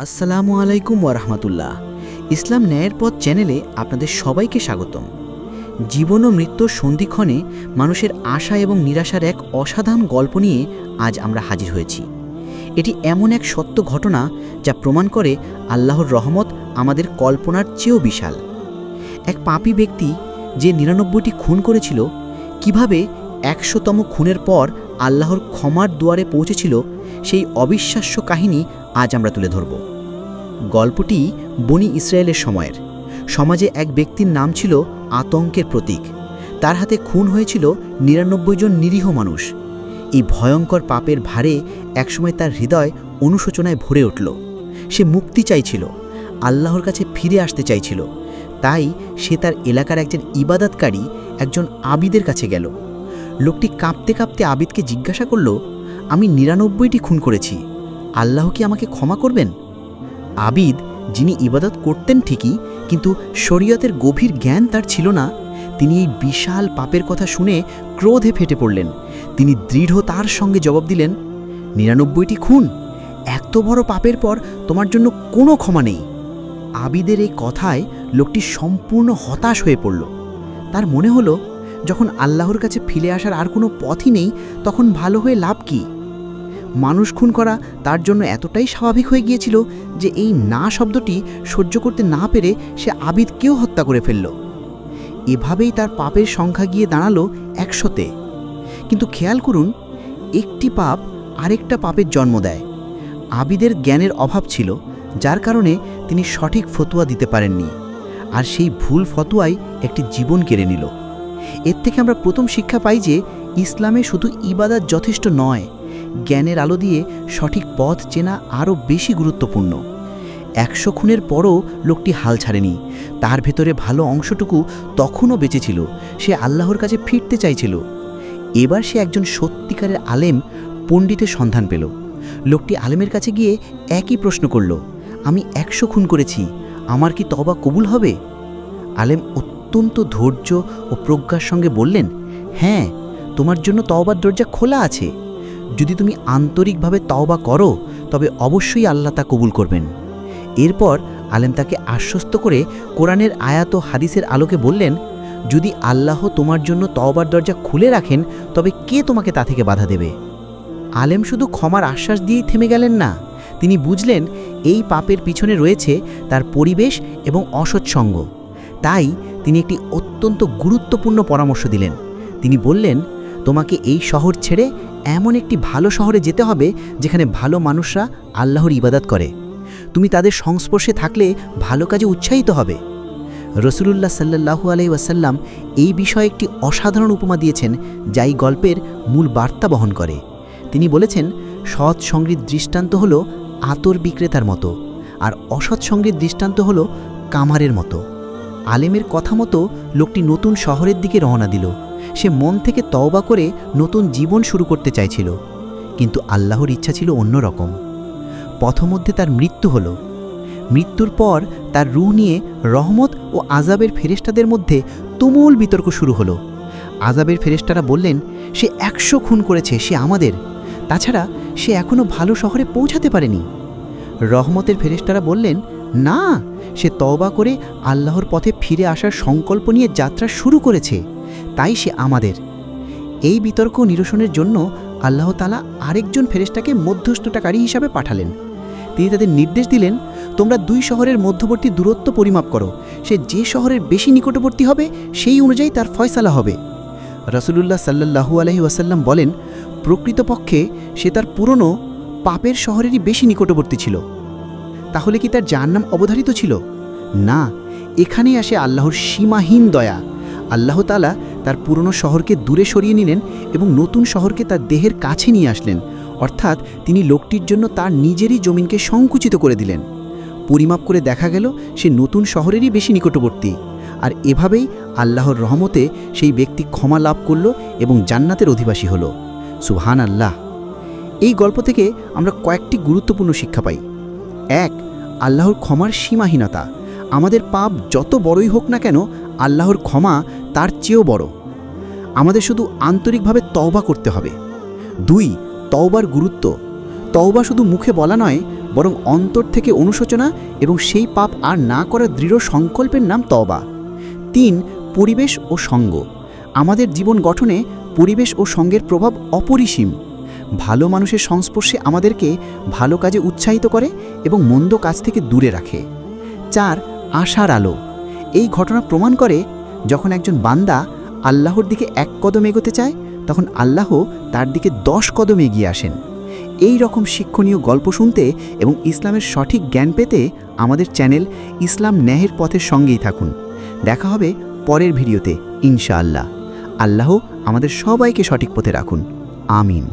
আসসালামু আলাইকুম ওয়ারাহমাতুল্লাহ। ইসলাম ন্যায়ের পথ চ্যানেলে আপনাদের সবাইকে স্বাগতম। জীবন ও মৃত্যুর সন্ধিক্ষণে মানুষের আশা এবং নিরাশার এক অসাধারণ গল্প নিয়ে আজ আমরা হাজির হয়েছি। এটি এমন এক সত্য ঘটনা যা প্রমাণ করে আল্লাহর রহমত আমাদের কল্পনার চেয়েও বিশাল। এক পাপী ব্যক্তি যে ৯৯টি খুন করেছিল, কিভাবে ১০০তম খুনের পর আল্লাহর ক্ষমার দুয়ারে পৌঁছেছিল, সেই অবিশ্বাস্য কাহিনী আজ আমরা তুলে ধরব। গল্পটি বনি ইসরায়েলের সময়ের। সমাজে এক ব্যক্তির নাম ছিল আতঙ্কের প্রতীক। তার হাতে খুন হয়েছিল ৯৯ জন নিরীহ মানুষ। এই ভয়ঙ্কর পাপের ভারে একসময় তার হৃদয় অনুশোচনায় ভরে উঠল। সে মুক্তি চাইছিল, আল্লাহর কাছে ফিরে আসতে চাইছিল। তাই সে তার এলাকার একজন ইবাদতকারী, একজন আবিদের কাছে গেল। লোকটি কাঁপতে কাঁপতে আবিদকে জিজ্ঞাসা করল, আমি ৯৯টি খুন করেছি, আল্লাহ কি আমাকে ক্ষমা করবেন? আবিদ, যিনি ইবাদত করতেন ঠিকই, কিন্তু শরীয়তের গভীর জ্ঞান তার ছিল না, তিনি এই বিশাল পাপের কথা শুনে ক্রোধে ফেটে পড়লেন। তিনি দৃঢ়তার সঙ্গে জবাব দিলেন, ৯৯টি খুন? এত বড় পাপের পর তোমার জন্য কোনো ক্ষমা নেই। আবিদের এই কথায় লোকটি সম্পূর্ণ হতাশ হয়ে পড়ল। তার মনে হলো, যখন আল্লাহর কাছে ফিরে আসার আর কোনো পথই নেই, তখন ভালো হয়ে লাভ কি? মানুষ খুন করা তার জন্য এতটাই স্বাভাবিক হয়ে গিয়েছিল যে এই না শব্দটি সহ্য করতে না পেরে সে আবিদকেও হত্যা করে ফেলল। এভাবেই তার পাপের সংখ্যা গিয়ে দাঁড়ালো ১০০-তে। কিন্তু খেয়াল করুন, একটি পাপ আরেকটা পাপের জন্ম দেয়। আবিদের জ্ঞানের অভাব ছিল, যার কারণে তিনি সঠিক ফতোয়া দিতে পারেননি, আর সেই ভুল ফতোয়াই একটি জীবন কেড়ে নিল। এর থেকে আমরা প্রথম শিক্ষা পাই যে ইসলামে শুধু ইবাদত যথেষ্ট নয়, জ্ঞানের আলো দিয়ে সঠিক পথ চেনা আরও বেশি গুরুত্বপূর্ণ। ১০০ খুনের পরও লোকটি হাল ছাড়েনি। তার ভেতরে ভালো অংশটুকু তখনও বেঁচে ছিল। সে আল্লাহর কাছে ফিরতে চাইছিল। এবার সে একজন সত্যিকারের আলেম, পণ্ডিতের সন্ধান পেল। লোকটি আলেমের কাছে গিয়ে একই প্রশ্ন করল, আমি ১০০ খুন করেছি, আমার কি তওবা কবুল হবে? আলেম অত্যন্ত ধৈর্য ও প্রজ্ঞার সঙ্গে বললেন, হ্যাঁ, তোমার জন্য তওবার দরজা খোলা আছে। যদি তুমি আন্তরিকভাবে তওবা করো, তবে অবশ্যই আল্লাহ তা কবুল করবেন। এরপর আলেম তাকে আশ্বস্ত করে কোরআনের আয়াত ও হাদিসের আলোকে বললেন, যদি আল্লাহ তোমার জন্য তওবার দরজা খুলে রাখেন, তবে কে তোমাকে তা থেকে বাধা দেবে? আলেম শুধু ক্ষমার আশ্বাস দিয়েই থেমে গেলেন না। তিনি বুঝলেন এই পাপের পিছনে রয়েছে তার পরিবেশ এবং অসৎসঙ্গ। তাই তিনি একটি অত্যন্ত গুরুত্বপূর্ণ পরামর্শ দিলেন। তিনি বললেন, তোমাকে এই শহর ছেড়ে এমন একটি ভালো শহরে যেতে হবে যেখানে ভালো মানুষরা আল্লাহর ইবাদত করে। তুমি তাদের সংস্পর্শে থাকলে ভালো কাজে উৎসাহিত হবে। রাসূলুল্লাহ সাল্লাল্লাহু আলাইহি ওয়াসাল্লাম এই বিষয়ে একটি অসাধারণ উপমা দিয়েছেন, যা এই গল্পের মূল বার্তা বহন করে। তিনি বলেছেন, সৎ সঙ্গীর দৃষ্টান্ত হলো আতর বিক্রেতার মতো, আর অসৎ সঙ্গীর দৃষ্টান্ত হলো কামারের মতো। আলেমের কথা মতো লোকটি নতুন শহরের দিকে রওনা দিল। সে মন থেকে তওবা করে নতুন জীবন শুরু করতে চাইছিল, কিন্তু আল্লাহর ইচ্ছা ছিল অন্যরকম। পথমধ্যে তার মৃত্যু হলো। মৃত্যুর পর তার রূহ নিয়ে রহমত ও আযাবের ফেরেশতাদের মধ্যে তুমুল বিতর্ক শুরু হলো। আযাবের ফেরেশতারা বললেন, সে ১০০ খুন করেছে, সে আমাদের। তাছাড়া সে এখনও ভালো শহরে পৌঁছাতে পারেনি। রহমতের ফেরেশতারা বললেন, না, সে তওবা করে আল্লাহর পথে ফিরে আসার সংকল্প নিয়ে যাত্রা শুরু করেছে, তাই সে আমাদের। এই বিতর্ক নিরসনের জন্য আল্লাহ তাআলা আরেকজন ফেরেশতাকে মধ্যস্থতাকারী হিসাবে পাঠালেন। তিনি তাদের নির্দেশ দিলেন, তোমরা দুই শহরের মধ্যবর্তী দূরত্ব পরিমাপ করো। সে যে শহরের বেশি নিকটবর্তী হবে, সেই অনুযায়ী তার ফয়সালা হবে। রাসূলুল্লাহ সাল্লাল্লাহু আলাইহি ওয়াসাল্লাম বলেন, প্রকৃতপক্ষে সে তার পুরনো পাপের শহরেরই বেশি নিকটবর্তী ছিল। তাহলে কি তার জাহান্নাম অবধারিত ছিল? না, এখানেই আসে আল্লাহর সীমাহীন দয়া। আল্লাহ তাআলা তার পুরনো শহরকে দূরে সরিয়ে নিলেন এবং নতুন শহরকে তার দেহের কাছে নিয়ে আসলেন। অর্থাৎ তিনি লোকটির জন্য তার নিজেরই জমিনকে সংকুচিত করে দিলেন। পরিমাপ করে দেখা গেল সে নতুন শহরেরই বেশি নিকটবর্তী। আর এভাবেই আল্লাহর রহমতে সেই ব্যক্তি ক্ষমা লাভ করল এবং জান্নাতের অধিবাসী হল। সুবহান আল্লাহ। এই গল্প থেকে আমরা কয়েকটি গুরুত্বপূর্ণ শিক্ষা পাই। ১. আল্লাহর ক্ষমার সীমাহীনতা। আমাদের পাপ যত বড়ই হোক না কেন, আল্লাহর ক্ষমা তার চেয়েও বড়। আমাদের শুধু আন্তরিকভাবে তওবা করতে হবে। ২. তওবার গুরুত্ব। তওবা শুধু মুখে বলা নয়, বরং অন্তর থেকে অনুশোচনা এবং সেই পাপ আর না করার দৃঢ় সংকল্পের নাম তওবা। 3. পরিবেশ ও সঙ্গ। আমাদের জীবন গঠনে পরিবেশ ও সঙ্গের প্রভাব অপরিসীম। ভালো মানুষের সংস্পর্শে আমাদেরকে ভালো কাজে উৎসাহিত করে এবং মন্দ কাজ থেকে দূরে রাখে। 4. আশার আলো। এই ঘটনা প্রমাণ করে যখন একজন বান্দা আল্লাহর দিকে 1 কদম এগোতে চায়, তখন আল্লাহ তার দিকে 10 কদম এগিয়ে আসেন। এই রকম শিক্ষণীয় গল্প শুনতে এবং ইসলামের সঠিক জ্ঞান পেতে আমাদের চ্যানেল ইসলাম ন্যায়ের পথের সঙ্গেই থাকুন। দেখা হবে পরের ভিডিওতে ইনশাআল্লাহ। আল্লাহ আমাদের সবাইকে সঠিক পথে রাখুন। আমিন।